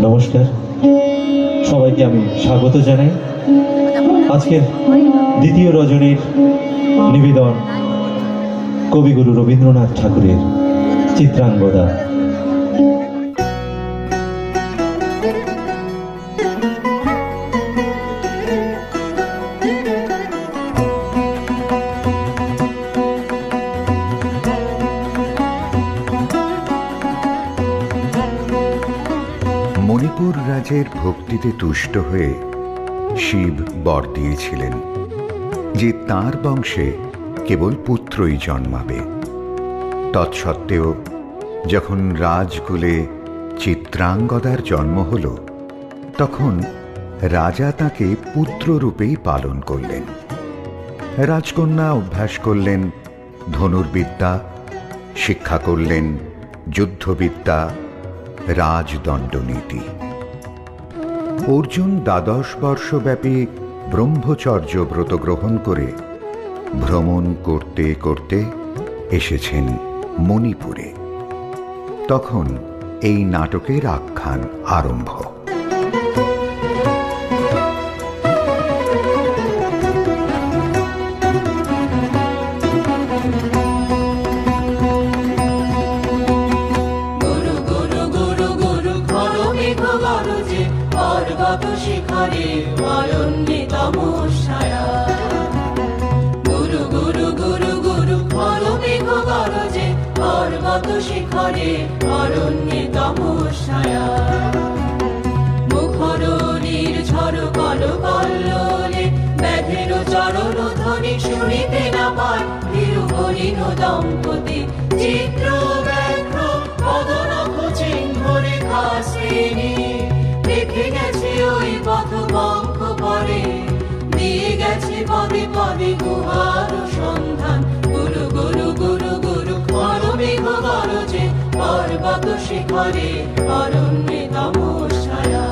নমস্কার, সবাইকে আমি স্বাগত জানাই আজকের দ্বিতীয় রজনীর নিবেদন কবিগুরু রবীন্দ্রনাথ ঠাকুরের চিত্রাঙ্গদা। মণিপুর রাজের ভক্তিতে তুষ্ট হয়ে শিব বর দিয়েছিলেন যে তাঁর বংশে কেবল পুত্রই জন্মাবে। তৎসত্ত্বেও যখন রাজকুলে চিত্রাঙ্গদার জন্ম হল, তখন রাজা তাকে পুত্ররূপেই পালন করলেন। রাজকন্যা অভ্যাস করলেন ধনুর্বিদ্যা, শিক্ষা করলেন যুদ্ধবিদ্যা, রাজদণ্ডনীতি। অর্জুন 12 বর্ষব্যাপী ব্রহ্মচর্য ব্রত গ্রহণ করে ভ্রমণ করতে করতে এসেছেন মণিপুরে। তখন এই নাটকের আখ্যান আরম্ভ। শিখরে অরণ্যে তমস্যায়া, গুরু গুরু গুরু গুরু বলো মেঘ গরজে পর্বত শিখরে অরণ্যে তমস্যায়া। মুখরণীর ঝড় কল কল্লোলে ব্যাধের চরণ ধ্বনি শুনিতে না পায় তিরুহরিণ দম্পতি চিত্র ব্যাঘ্র পদনখ চিহ্ন রেখা শ্রেণী দেখে গেছে ওই পথ বঙ্ক পরে, দিয়ে গেছে পদে পদে গুহার সন্ধান। গুরু গুরু গুরু গুরু করো মেঘ গরজে পর্বত শিখরে অরণ্যে তমস্যায়া।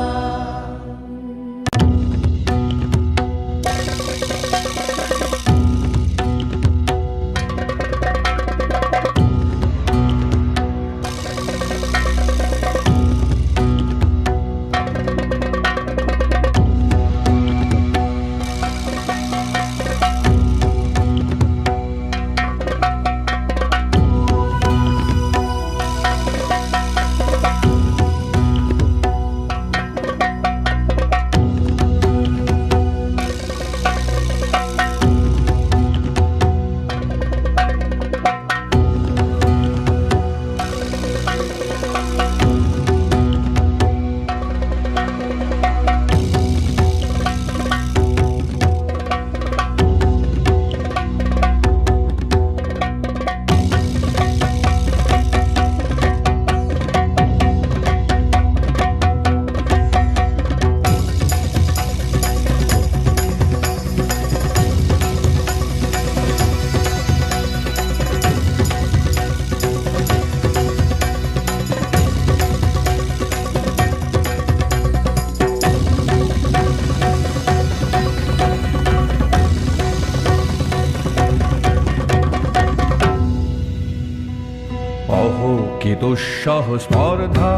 কি দুঃসহ স্পর্ধা,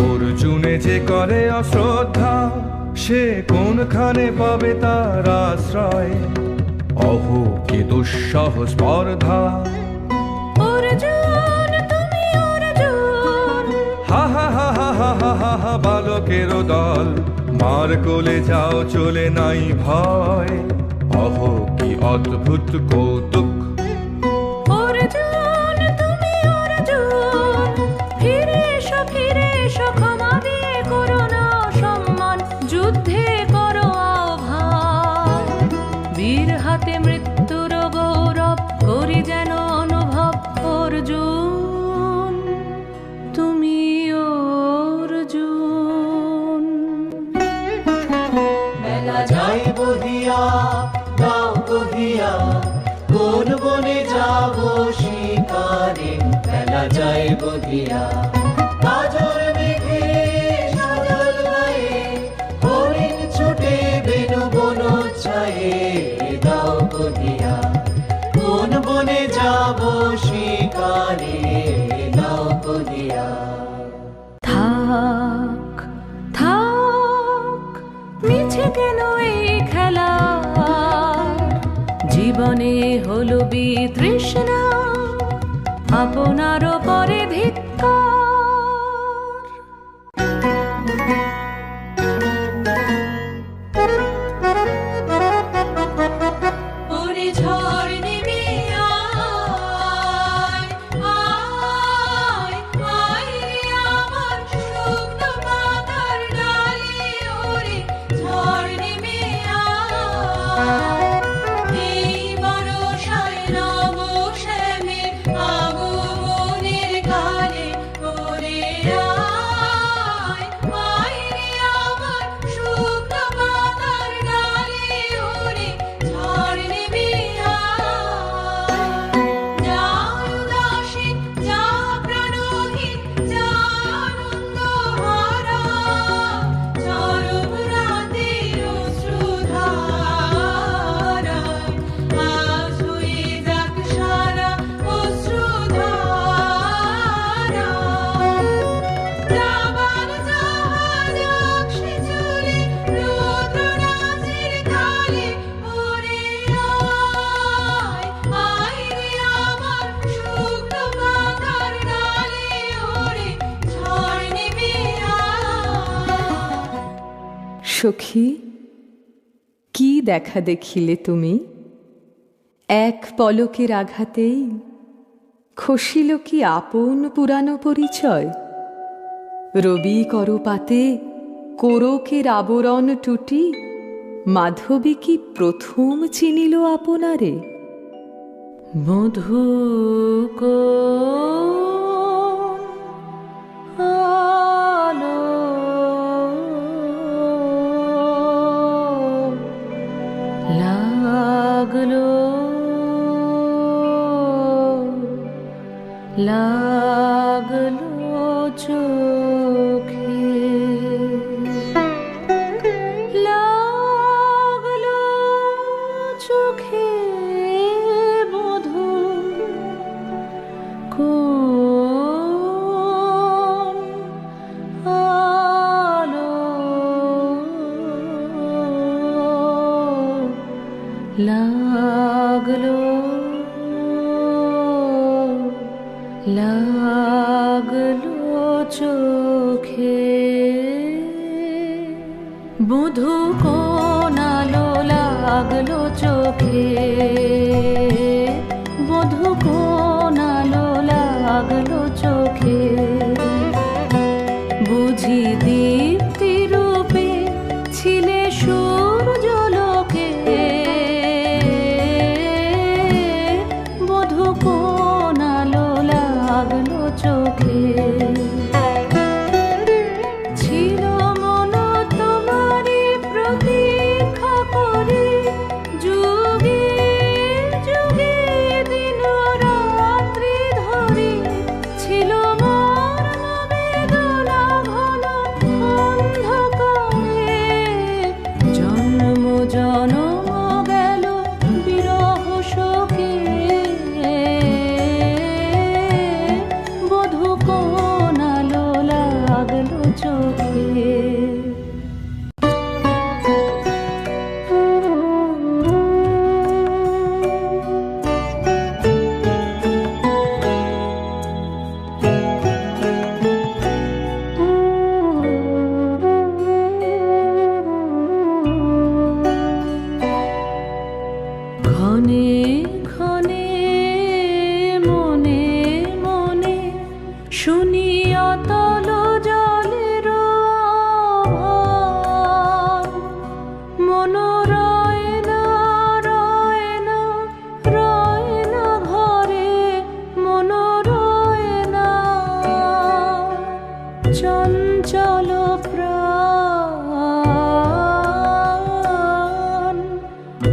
অর্জুনে যে করে অশ্রদ্ধা, সে কোনখানে পাবে তার আশ্রয়। অহো কি দুঃসহ স্পর্ধা, অর্জুন তুমি অর্জুন, হা হা হা হা হা হা হা হা, বালকেরও দল মার কোলে যাও চলে নাই ভয়। অহো কি অদ্ভুত কৌতুক, অর্জুন তুমি অর্জুন, ফিরে এসো ক্ষমা দিয়ে করো না সম্মান, যুদ্ধে করো আহ্বান। বীর হাতে মৃত্যুর গৌরব করি যেন অনুভব, অর্জুন তুমি অর্জুন। মেলা যাই বহিয়া গাও কহিয়া, কোন বনে যাব শিকারে। মেলা যাই বহিয়া কাজল মেঘে সাজল গায়ে, হরিণ ছুটে বেনু বন ছায়ে। গাও কহিয়া কোন বনে যাব শিকারে, গাও কহিয়া। থাক বুঝে কেন এই খেলা, জীবনে হলো বিতৃষ্ণা, আপনার পরে ধিক্কার। ওরে ঝড় নেমে আয়, আয়, আয় রে আমার শুকনো পাতার ডালে, ওরে ঝড় নেমে আয়, এই বর্ষায় নব শ্যামের আগমনের কালে, ওরে আয়, আয় রে আমার শুকনো পাতার ডালে, ওরে ঝড় নেমে আয়। যা উদাসীন, যা প্রাণহীন, যা আনন্দহারা, চরম রাতের অশ্রুধারায় আজ হয়ে যাক সারা অশ্রুধারা। যাবার জাহাজ আকশে চলে রুদ্ররাজের তালে, ওরে আয়, আয় রে আমার শুকনো পাতার ডালে, ওরে ঝড় নেমে আয়। সখী, কি দেখা দেখিলে তুমি? এক পলকের আঘাতেই খসিল কি আপন পুরানো পরিচয়? রবি করপাতে কোরকের আবরণ টুটি, মাধবী কি প্রথম চিনিল আপনারে? মধু আলো লাগলো, লাগলো চোখে, লাগলো চোখে মধু কোন আলো লাগলো, লাগলো চোখে। মধু কোন আলো লাগলো চোখে, মধু কোন আলো লাগলো চোখে, বুঝি দীপ্তি রূপে ছিলে সূর্যলোকে, মধু কোন আলো লাগলো চোখে। ছিল মন তোমারি প্রতীক্ষা করে, যুগে যুগে দিন রাত্রি ধরে, ছিল মর্ম বেদনা ঘন অন্ধকারে, জন্ম জনম গেল বিরহ শোকে, বধূ কোন আলো লাগলো চোখে। ক্ষণে ক্ষণে মনে মনে শুনি অতল জলের আভান, মন রয় না রয় না রয় না ঘরে, মন রয় না চঞ্চল প্রাণ।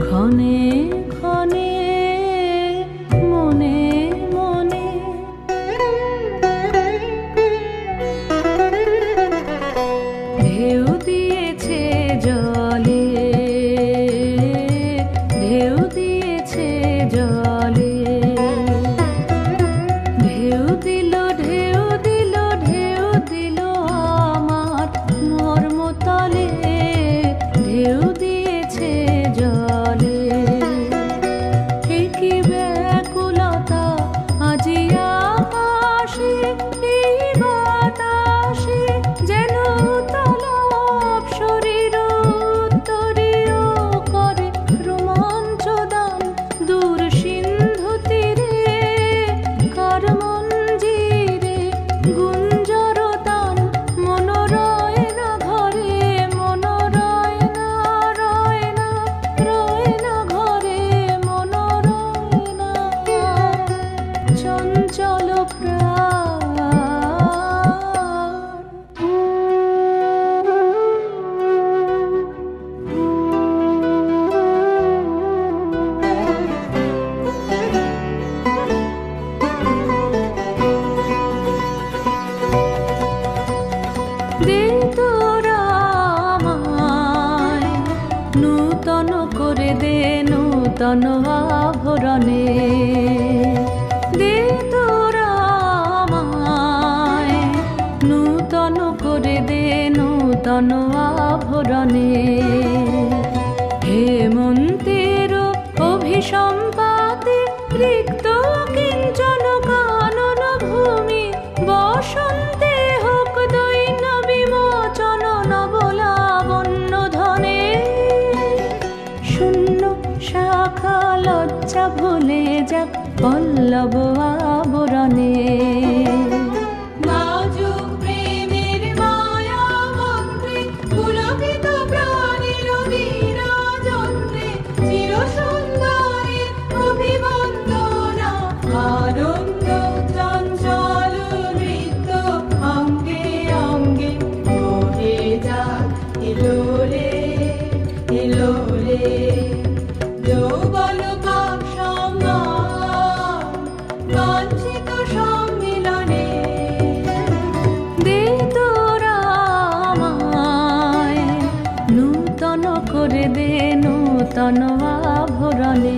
ক্ষণে ক্ষণে মনে মনে ঢেউ দিয়েছে জলে, ঢেউ দিয়েছে জলে, ঢেউ দিল ঢেউ দিল ঢেউ দিল দে তোরা আমায় নূতন করে দে নূতন আভরণে, দে তোরা আমায় নূতন করে দে নূতন আভরণে। হেমন্তের অভিসম্পাতে রিক্ত কিঞ্চন কানন ভূমি, বসন্তে হোক দৈন্য বিমোচন নবলাবণ্য ধনে। শূন্য শাখা লজ্জা ভুলে যাক পল্লব আবরণে। করে দে নূতন আভরণে।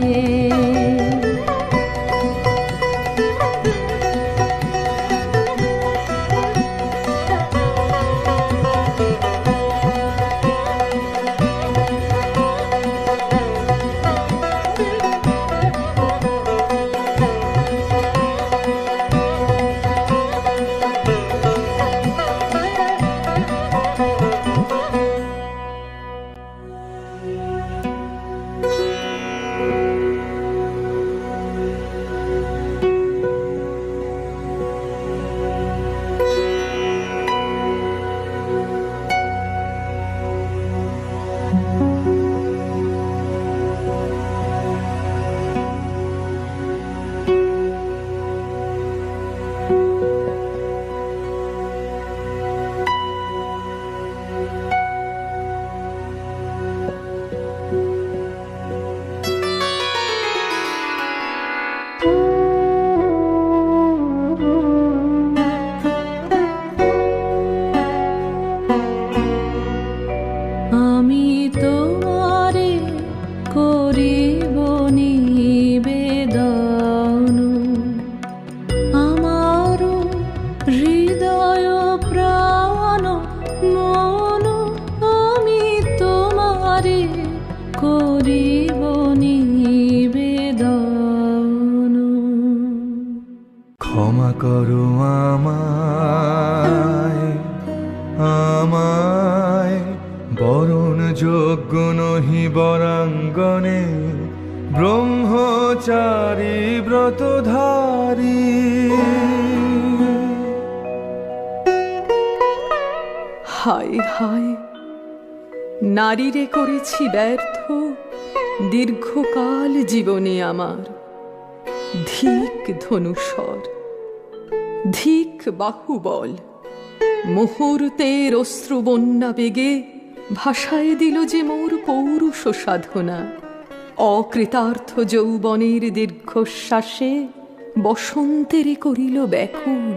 আমি তোমারে করিব নিবেদন, আমার হৃদয় প্রাণ মন, আমি তোমারে করিব নিবেদন। ক্ষমা করো আমায়, আমায় বরণ যোগ্য নহি বরাঙ্গনে, ব্রহ্মচারী ব্রতধারী। হায় হায়, নারীরে করেছি ব্যর্থ দীর্ঘকাল জীবনে আমার। ধিক ধনুষর, ধিক বাহুবল, মুহূর্তের অশ্রুবন্যা বেগে ভাষায় দিল যে মোর পৌরুষ সাধনা। অকৃতার্থ যৌবনের দীর্ঘশ্বাসে বসন্তেরে করিল ব্যাকুল।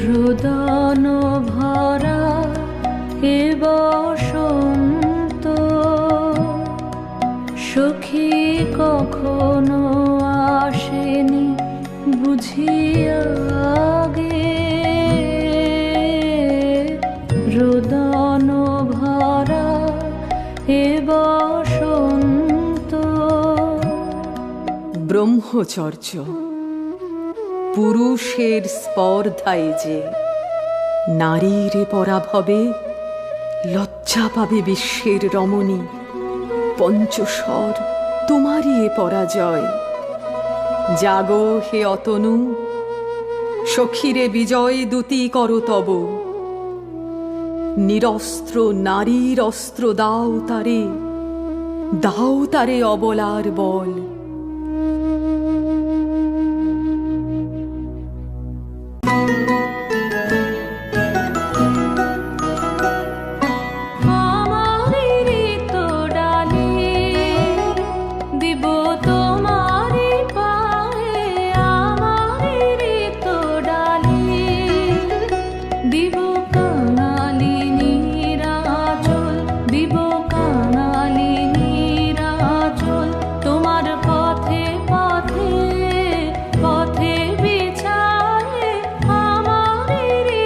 রোদন ভরা এ বসন্ত, সখী কখনো আসেনি বুঝিয়া গে। রোদন ভরা এ বসন্ত। ব্রহ্মচর্য পুরুষের স্পর্ধায় যে, নারীর পরাভবে লজ্জা পাবে বিশ্বের রমণী। পঞ্চস্বর তোমারই এ পরাজয়। জাগো হে অতনু, সখীরে বিজয় দূতি করো তব। নিরস্ত্র নারীর অস্ত্র দাও তারে, দাও তারে অবলার বল। কাঙালি নিরাচল, দিব কাঙালি নিরাচল, তোমার পথে পথে পথে বিছায় আমার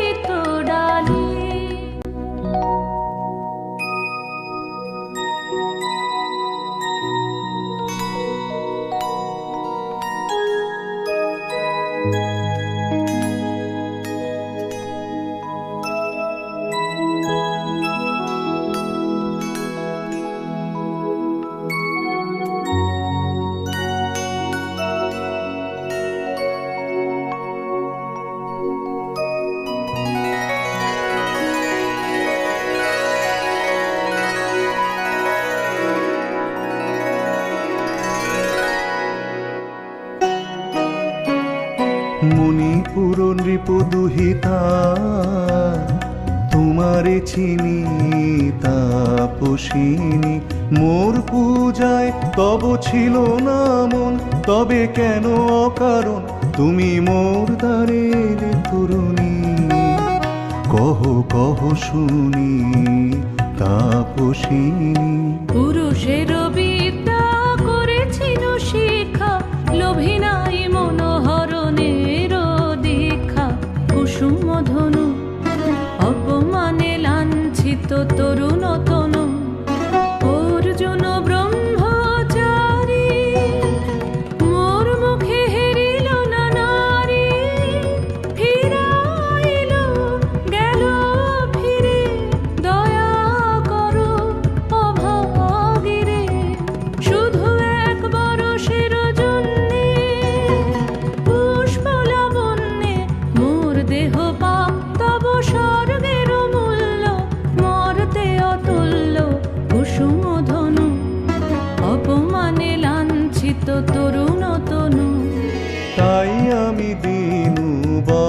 ঋত ডালি। মণিপুর নৃপু দুহিতা তোমারে চিনি তাপসিনী, মোর পূজায় তব ছিল না মন, তবে কেন অকারণ তুমি মোর দ্বারের তরুণী। কহ কহ শুনি তাপসিনী। পুরুষের বিদ্যা করেছিল শিক্ষা, লোভী নাই মনোহরণের দীক্ষা। কুসুম ধনু অপমানে লাঞ্ছিত তরুণ তনু, অর্জুন ব্রহ্মচারী মোর মুখে হেরিল না নারী। ফিরাইল গেল ফিরে, দয়া করো অভাগীরে। শুধু এক বরষের জন্যে পুষ্প লাবণ্যে মোর দেহ পাপ, তব স্বর্গের মূল্য মর্তে অতুল্য। কুসুম ধনু অপমানে লাঞ্ছিত তরুণ তনু। তাই আমি দিনুবর,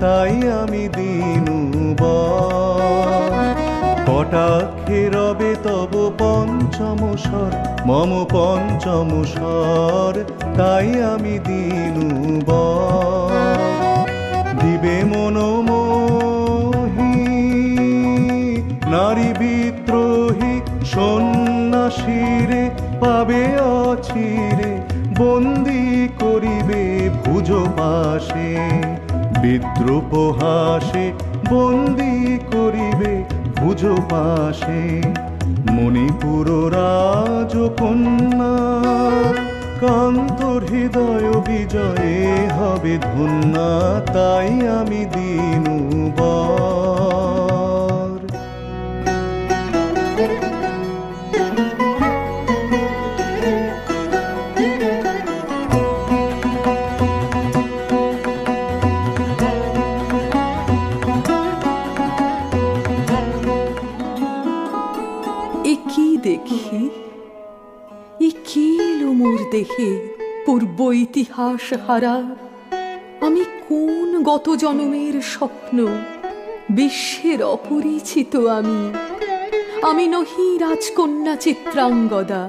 তাই আমি দিনুবর। কটাক্ষে রবে তব পঞ্চম স্বর, মম পঞ্চম স্বর। তাই আমি দিনুবর। দিবে মনোমোহী নারী বিদ্রোহী সন্ন্যাসীরে, পাবে অচিরে বন্দি করিবে ভুজ পাশে। বিদ্রুপ হাসে বন্দি করিবে ভুজ পাশে। মণিপুর রাজকন্যা কান্তর হৃদয় বিজয়ে হবে ধন্যা। তাই আমি দিনুবর। এ কি দেখি, এ কি এলো মোর দেহে পূর্ব ইতিহাস হারা। আমি কোন গত জন্মের স্বপ্ন, বিশ্বের অপরিচিত আমি। আমি নহি রাজকন্যা চিত্রাঙ্গদা,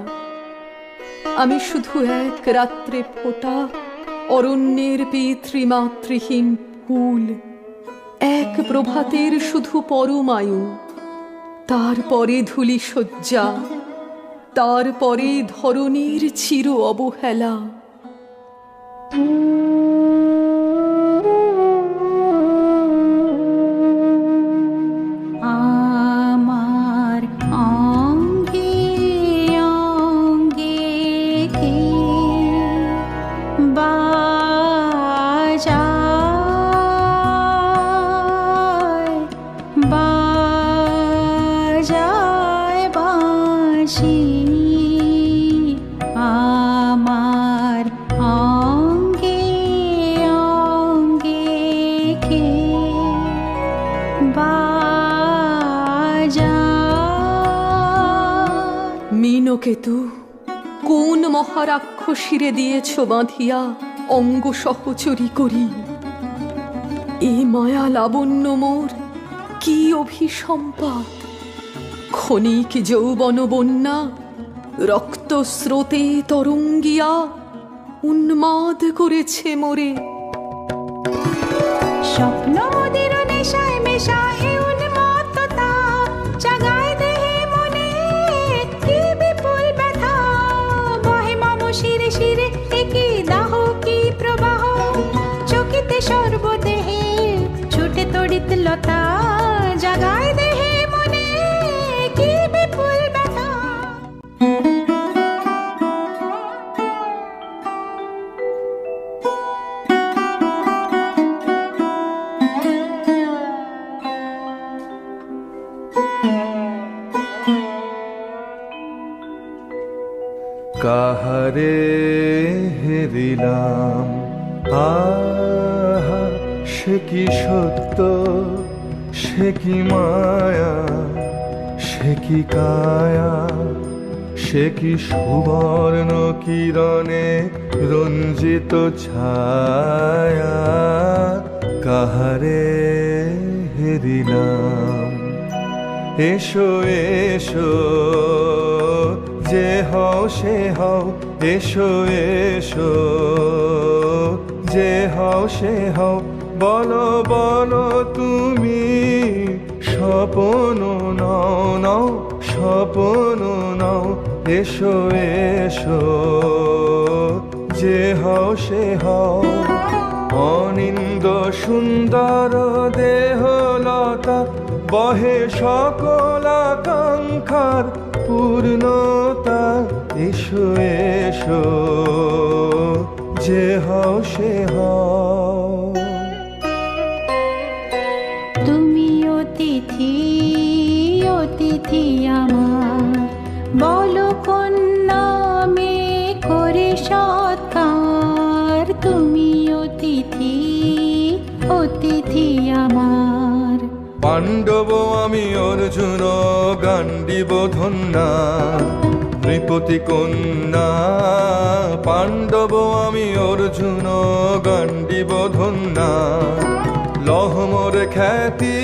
আমি শুধু এক রাত্রে ফোটা অরণ্যের পিতৃমাতৃহীন ফুল। এক প্রভাতের শুধু পরমায়ু, তারপরে ধূলি শয্যা, তারপরে ধরণীর চির অবহেলা। আমার অঙ্গে অঙ্গে কে বাজায় বাজায় বাঁশি। আমার অঙ্গে অঙ্গে কে মীনকেতু, কোন মহারাক্ষসীরে দিয়েছ বাঁধিয়া অঙ্গ সহচরী করি। এ মায়া লাবণ্য মোর কি অভিসম্পাত। ক্ষণিক যৌবন বন্যা রক্ত স্রোতে তরঙ্গিয়া উন্মাদ করেছে মোরে। স্বপ্ন লতা জাগায় দেহে মনে কি বিপুল ব্যথা। কাহারে হেরিলাম, আহা সে কি সত্য, সে কি মায়া, সে কি কায়া, সে কি সুবর্ণ কিরণে রঞ্জিত ছায়া। কাহারে হেরিলাম, এসো এসো যে হও সে হও, এসো এসো যে হও সে হও, বলো বলো তুমি স্বপ্ন নাও নাও, স্বপ্ন নাও, এসো এসো যে হও সে হও। অনিন্দ সুন্দর দেহলতা বহে সকল আকাঙ্ক্ষার পূর্ণতা, এসো এসো যে হও সে হও। তুমি অতিথি অতিথি আমার, বলো কোন নামে করে সৎকার। তুমি অতিথি অতিথি আমার। পাণ্ডব আমি অর্জুন গান্ডীব ধন্যা, নৃপতি কন্যা। পাণ্ডব আমি অর্জুন গান্ডীব ধন্যা, লহ মোর খ্যাতি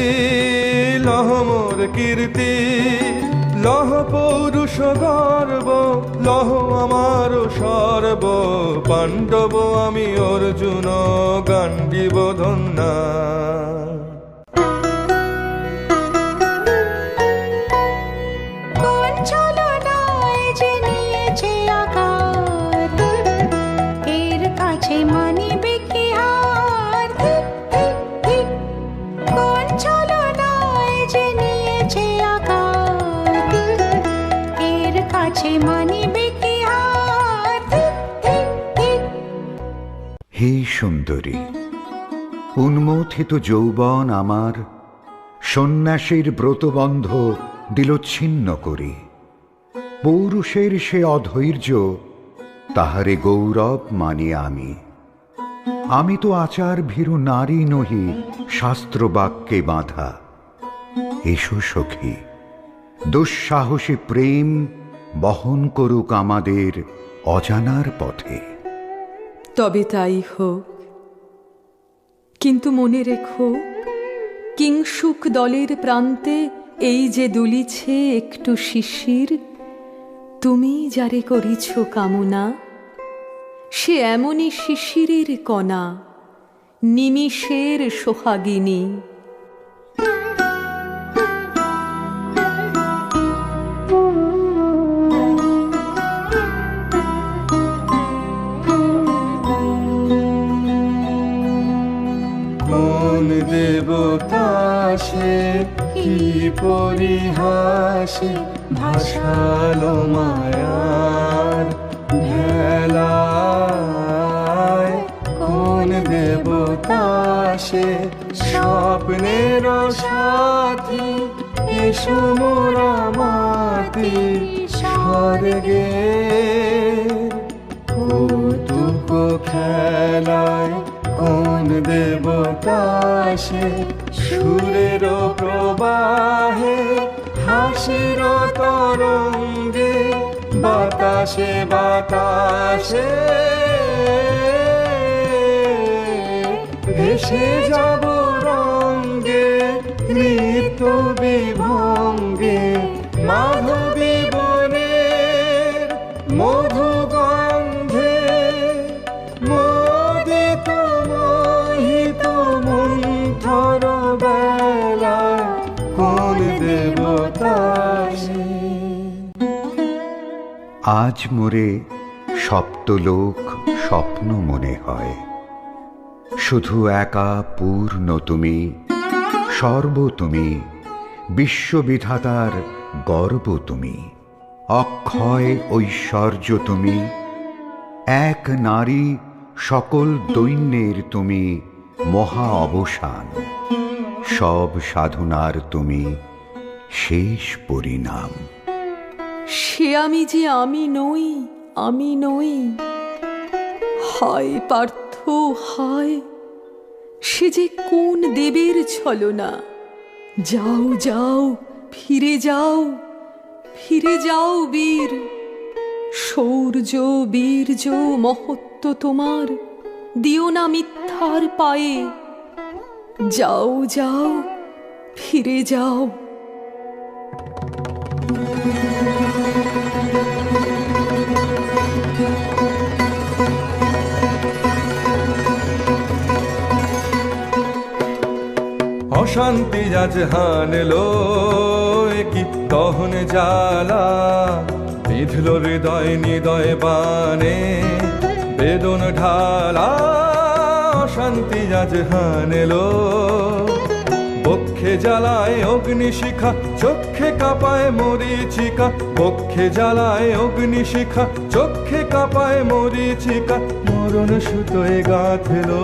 লহ মোর কীর্তি, লহ পৌরুষ গর্ব, লহ আমার সর্ব। পাণ্ডব আমি অর্জুন গান্ডীব ধন্যা। কোন ছলনায় যে নিয়েছে আকার, এর কাছে মানিবে কি হার। কোন ছলনায় যে নিয়েছে আকার, এর কাছে মানিবে কি হার। হে সুন্দরী, উন্মথিত যৌবন আমার সন্ন্যাসীর ব্রতবন্ধ দিল ছিন্ন করি। পৌরুষের সে অধৈর্য, তাহারে গৌরব মানি আমি। আমি তো আচার ভীরু নারী নহি, শাস্ত্র বাক্যে বাঁধা। এসো সখী, দুঃসাহসী প্রেম বহন করুক আমাদের অজানার পথে। তবে তাই হোক, কিন্তু মনে রেখো, কিংসুক দলের প্রান্তে এই যে দুলিছে একটু শিশির, তুমি যারে করিছ কামনা, সে এমনই শিশিরের কণা, নিমিষের সোহাগিনী। কোন দেবতা সে কি পরিহাসে, ভাসালো মায়ার ভেলায়। কোন দেবতা সে স্বপ্নের সাথী, এসো মোরা মাতি স্বর্গে। কৌতুক খেলায় কোন দেবতা সে, সুরের প্রবাহে হাসির তরঙ্গে, বাতাসে বাতাসে ভেসে যাব রঙ্গে, নৃত্য বিভঙ্গে মাধবী বনের মধু গন্ধে। মোদিত মোহিত মন্থর বেলা, কোন দেবতা সে। আজ মোরে সপ্তলোক স্বপ্ন মনে হয়, শুধু একা পূর্ণ তুমি সর্ব তুমি, বিশ্ববিধাতার গর্ব তুমি, অক্ষয় ঐশ্বর্য তুমি, এক নারী সকল দৈন্যের তুমি মহা অবসান, সব সাধনার তুমি শেষ পরিণাম। সে আমি যে আমি নই, আমি নই। হায় পার্থ হায়, সে যে কোন দেবের ছলনা। যাও যাও, ফিরে যাও, ফিরে যাও বীর। শৌর্য বীর্য মহত্ব তোমার দিও না মিথ্যার পায়ে। যাও যাও, ফিরে যাও। অশান্তি আজ হানলো, কি দহন জ্বালা বিঁধল হৃদয় নিদয় বানে বেদন ঢালা। অশান্তি আজ হানলো, বক্ষে জ্বালায় অগ্নিশিখা, চক্ষে কাঁপায় মরীচিকা। বক্ষে জ্বালায় অগ্নিশিখা, চক্ষে কাঁপায় মরীচিকা। মরণ সুতোয় গাঁথলো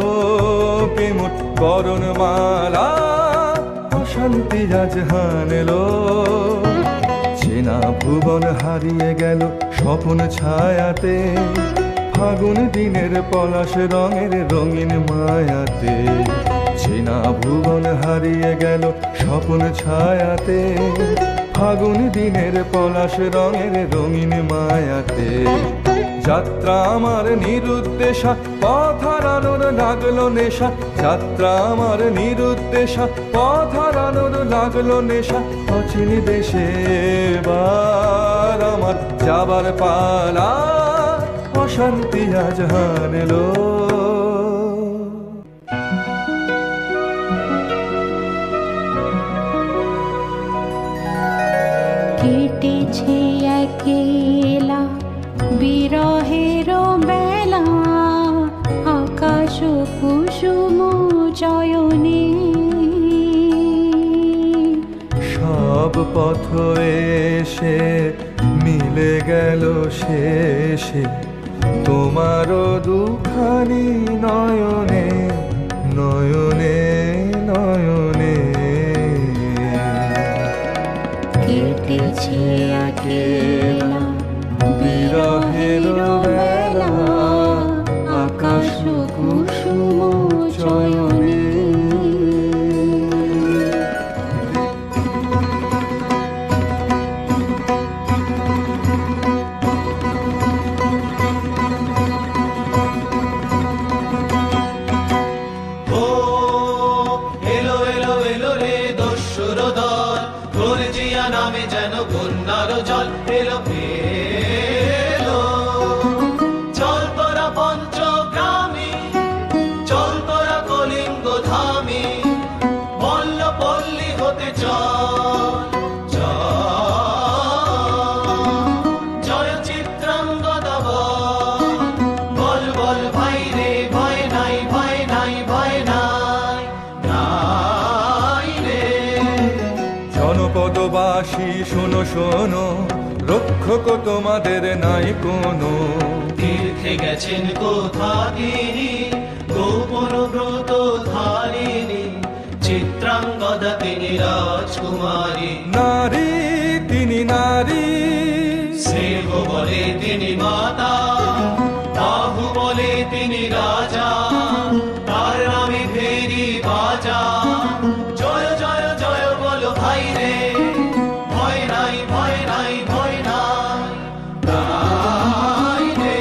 কেমন করণ মালা। অশান্তি আজ হানলো, চেনা ভুবন হারিয়ে গেল স্বপন ছায়াতে। ফাগুন দিনের পলাশ রঙের রঙিন মায়াতে। চেনা ভুবন হারিয়ে গেল স্বপন ছায়াতে। ফাগুন দিনের পলাশ রঙের রঙিন মায়াতে। যাত্রা আমার নিরুদ্দেশা, পথ হারানোর লাগলো নেশা। যাত্রা আমার নিরুদ্দেশা, পথ হারানোর লাগলো নেশা। অচিন দেশে এবার আমার যাবার পালা। অশান্তি আজ হানলো। কেটেছে একেলা বিরহের বেলা, আকাশ কুসুম চয়নে। সব পথ এসে মিলে গেল শেষে তোমারও দুখানি নয়নে নয়নে নয়নে। কেটেছে একেলা বিরহের বেলা, আকাশ কুসুম চয়নে। ও এলো এলো এলো রে দস্যুর দল, গর্জিয়া নামে যেন বন্যার জল। এলো এলো, চল তোরা পঞ্চগ্রামী, চল তোরা কলিঙ্গ ধামী। বল্ল পল্লী হতে চল চল, জয় চিত্রাঙ্গদা বল বল ভাই রে। ভয় নাই ভয় নাই ভয় নাই নাই রে। জনপদবাসী শোনো শোনো, রক্ষক তোমাদের নাই কোনো। তীর্থে গেছেন কোথা তিনি, গোপন ব্রত ধারিণী। চিত্রাঙ্গদা তিনি রাজকুমারী, নারী তিনি নারী। স্নেহ বলে তিনি মাতা, বাহু বলে তিনি রাজা। তার নামে ফেরি বাজা, জয় জয় জয় বলো ভাই রে। ভয় নাই ভয় নাই ভয় নাই নাই রে।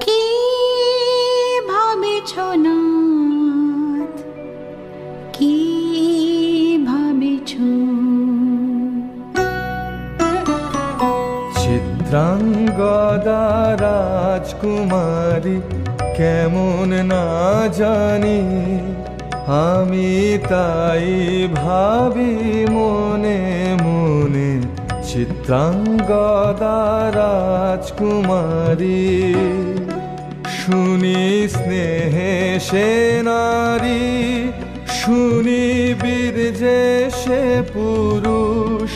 কি ভাবেছ নাথ, কি ভাবেছ? চিত্রাঙ্গদা রাজকুমারী কেমন না জানি আমি তাই ভাবি মনে মনে, চিত্রাঙ্গদা রাজকুমারী। শুনি স্নেহে সে নারী, শুনি বীর্যে সে পুরুষ,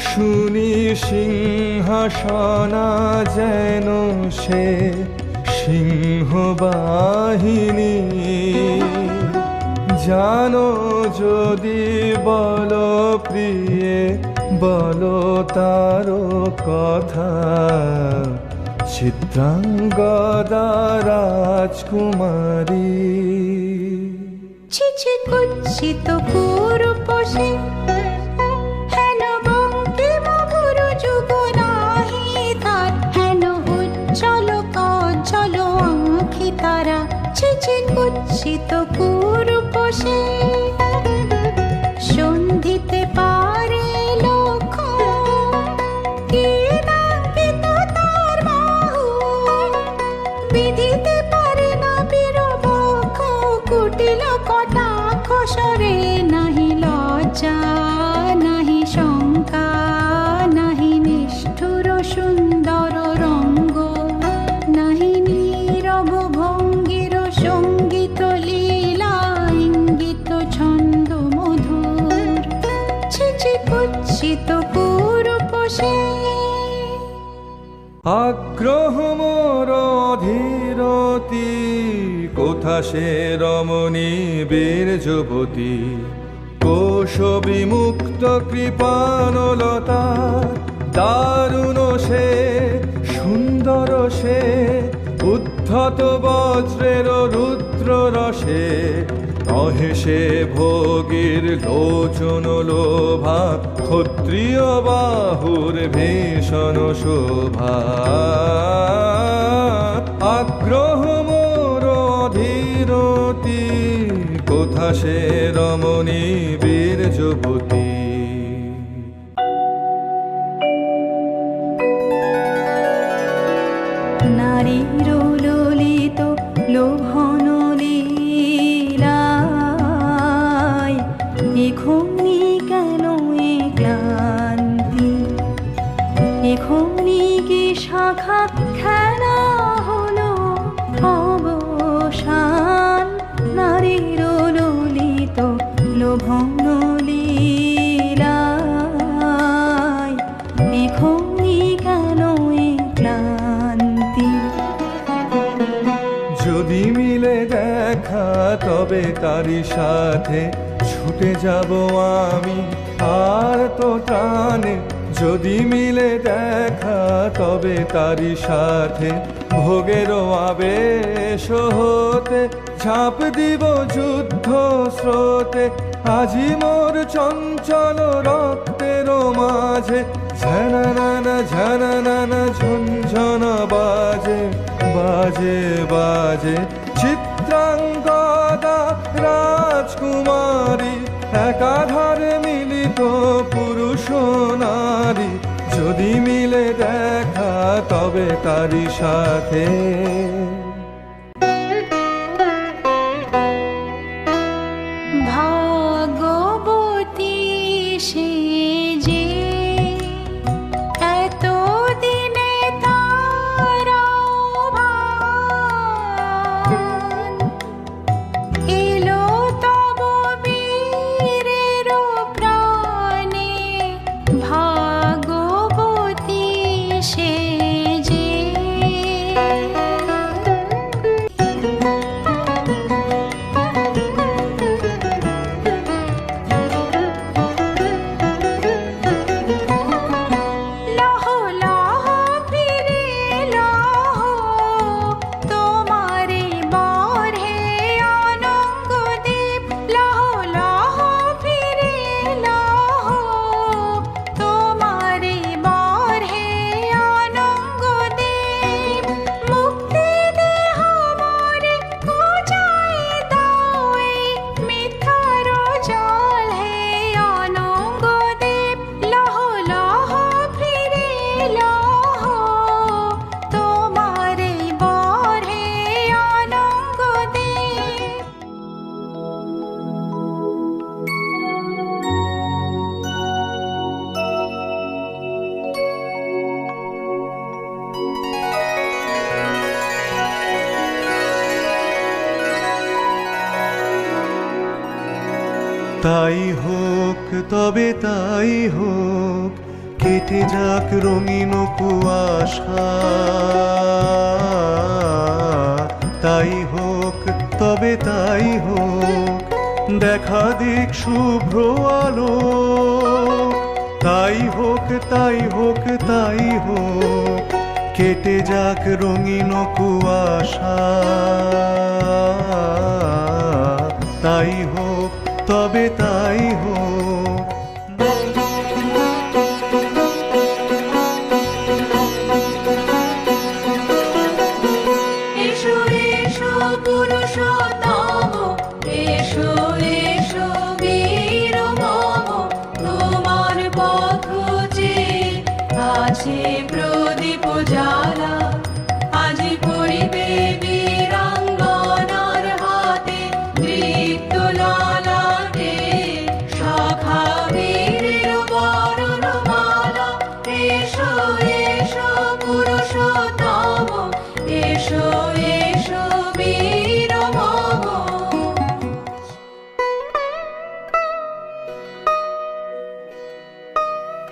শুনি সিংহাসনা যেন সে সিংহবাহিনী। জানো যদি বলো প্রিয়ে, বলো তারও কথা, চিত্রাঙ্গদা রাজকুমারী। ছিছি কুৎসিত কুরূপসে, হেন বঙ্কিম গুরু যুগ নাহি তার, হেন উজ্জ্বল কজ্জ্বল আঁখি তারা। ছিছি কুৎসিত কুরূপসে, সন্ধিতে পারে লক্ষণ, কি নাঙ্কিত তার বাহু, বিধিতে পারে না বীরবক্ষ, কুটিল কটাক্ষ স্বরে নাহি লজ্জা নাহি শঙ্কা, নাহি নিষ্ঠুর সুন্দর রঙ্গ, নাহি নীরব ভঙ্গির সঙ্গীত লীলা ইঙ্গিত ছন্দ মধুর। ছিছি কুৎসিত কুরূপসে। আগ্রহ মোর অধীরতি, কোথা সে রমণী বীর্যবতী, কোশ বিমুক্ত কৃপানলতা, দারুণ সে সুন্দর সে, উদ্ধত বজ্রের রুদ্র রসে, নহে সে ভোগীর লোচন লোভা, ক্ষত্রিয় বাহুর ভীষণ শোভা। আগ্রহ মোর অধীরতি, কোথা সে রমণী বীর্যবতী। নারীর ললিত লোভন লীলায়, এখনি কেন এ ক্লান্তি, এখনি কি শাখা খেলা হলো অবসান। নারীর ললিত লোভন লীলায়, এখনি কেন এ ক্লান্তি। যদি মিলে দেখা তবে তারি সাথে, ছুটে যাব আমি আর তো টানে। যদি মিলে দেখা তবে তারি সাথে, ভোগেরও আবেশ হতে ঝাঁপ দিব যুদ্ধ স্রোতে। আজি মোর চঞ্চল রক্তের মাঝে, ঝননা ঝননা ঝনঝন বাজে বাজে বাজে। চিত্রাঙ্গদা রাজকুমারী, একাধারে মিলিত পুরুষ নারী। যদি মিলে দেখা তবে তারি সাথে। ভাগবতী সে যে, এত দিনে তার আহ্বান, এলো তব বীরের প্রাণে। ভাগবতী সে যে, তাই হোক তবে তাই হোক, কেটে যাক রঙিন কুয়াশা। তাই হোক তবে তাই হোক, দেখা দিক শুভ্র আলো। তাই হোক তাই হোক তাই হোক, কেটে যাক রঙিন কুয়াশা। তাই হোক তবে তাই হোক। এসো এসো পুরুষোত্তম, এসো এসো বীর মম, তোমার পথ যে আছে প্রদীপ জ্বালা। আজি পড়িবে বীরাঙ্গনার হাতে দৃপ্ত ললাটে, শাখা বীরের বরণমালা। এসো এসো পুরুষোত্তম, এসো এসো বীর মম।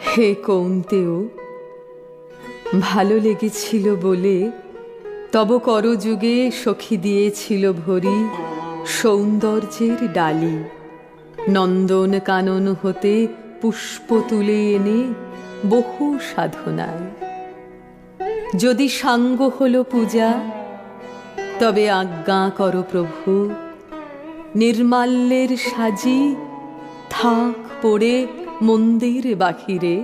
হে কৌন্তেয়, ভালো লেগেছিল বলে তব করযুগে সখী দিয়েছিল ভরি সৌন্দর্যের ডালি। নন্দন কানন হতে পুষ্প তুলে এনে বহু সাধনায়। যদি সাঙ্গ হলো পূজা, তবে আজ্ঞা করো প্রভু, নির্মাল্যের সাজি থাক পড়ে মন্দির বাহিরে।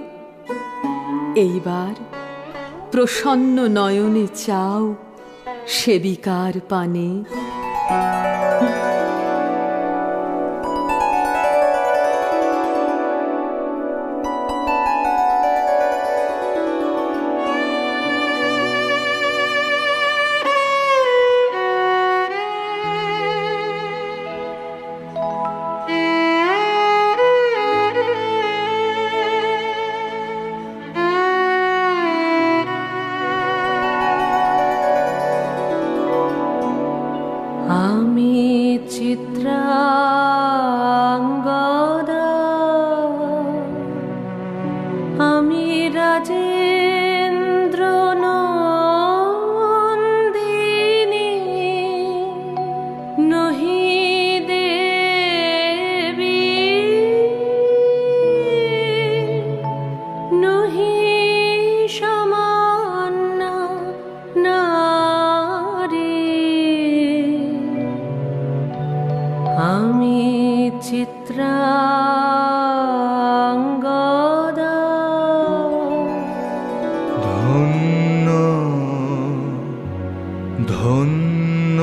এইবার প্রসন্ন নয়নে চাও সেবিকার পানে। আমি চিত্রাঙ্গদা, আমি রাজেন্দ্র নন্দিনী, নহি দেবী নহি সামান্যা নারী। আমি চিত্রাঙ্গদা। ধন্য ধন্য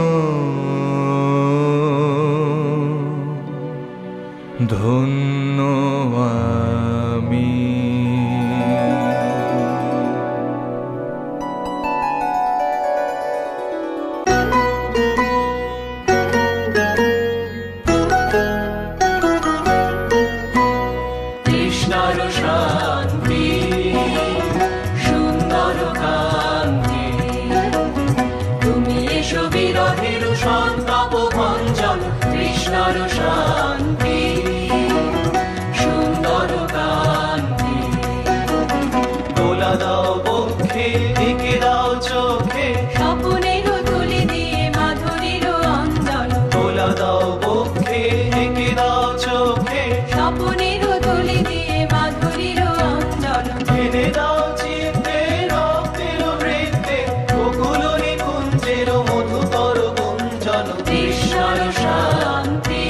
ধন্য আমি। কৃষ্ণার শান্তি, সুন্দর কান্তি, তুমি এসো বিরহের সন্তাপ ভঞ্জন। কৃষ্ণার শান্তি, সুন্দর কান্তি, দোলা দাও বক্ষে, এঁকে দাও চোখে, স্বপ্নের তুলি দিয়ে মাধুরীর অঞ্জন। দোলা দাও বক্ষে, এঁকে দাও চোখে, স্বপ্নের তুলি দিয়ে মাধুরীর অঞ্জন। এনে দাও চিত্তে রক্তের বৃত্তে, গোকুল নিকুঞ্জের মধুকর গুঞ্জন। কৃষ্ণার শান্তি।